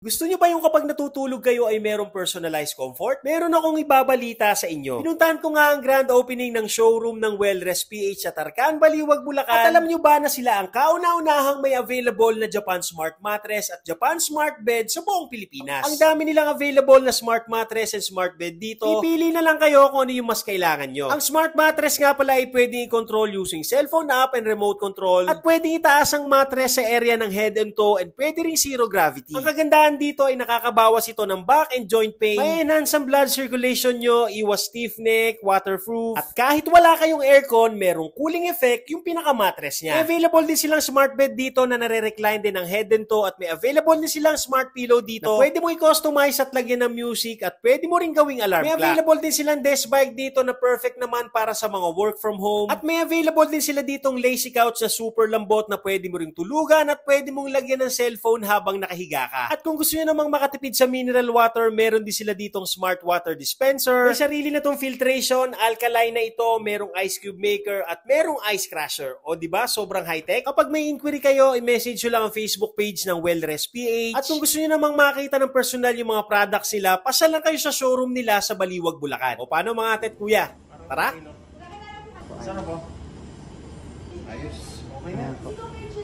Gusto nyo ba yung kapag natutulog kayo ay merong personalized comfort? Meron akong ibabalita sa inyo. Pinuntahan ko nga ang grand opening ng showroom ng Wellrest PH sa Tarcan, Baliwag, Bulacan. At alam nyo ba na sila ang kauna-unahang may available na Japan Smart Mattress at Japan Smart Bed sa buong Pilipinas? Ang dami nilang available na Smart Mattress and Smart Bed dito. Ipili na lang kayo kung ano yung mas kailangan nyo. Ang Smart Mattress nga pala ay pwedeng i-control using cellphone app and remote control. At pwedeng itaas ang mattress sa area ng head and toe and pwede ring zero gravity. Ang kagandahan dito ay nakakabawas ito ng back and joint pain, ma-enhance ang blood circulation nyo, iwas stiff neck, waterproof, at kahit wala kayong aircon, merong cooling effect yung pinaka-mattress niya. May available din silang smart bed dito na nare-recline din ng head and toe at may available din silang smart pillow dito na pwede mo i-customize at lagyan ng music at pwede mo rin gawing alarm clock. May available din silang desk bike dito na perfect naman para sa mga work from home at may available din sila ditong lazy couch na super lambot na pwede mo ring tulugan at pwede mong lagyan ng cellphone habang nakahiga ka. At kung gusto nyo namang makatipid sa mineral water, meron din sila ditong smart water dispenser. May sarili na tong filtration, alkaline na ito, merong ice cube maker at merong ice crusher. O diba, sobrang high-tech. Kapag may inquiry kayo, i-message nyo lang ang Facebook page ng Wellrest PH. At kung gusto nyo namang makita ng personal yung mga products nila, pasal lang kayo sa showroom nila sa Baliwag, Bulacan. O paano mga ate at kuya? Tara! Saan na po? Ayos. Okay na.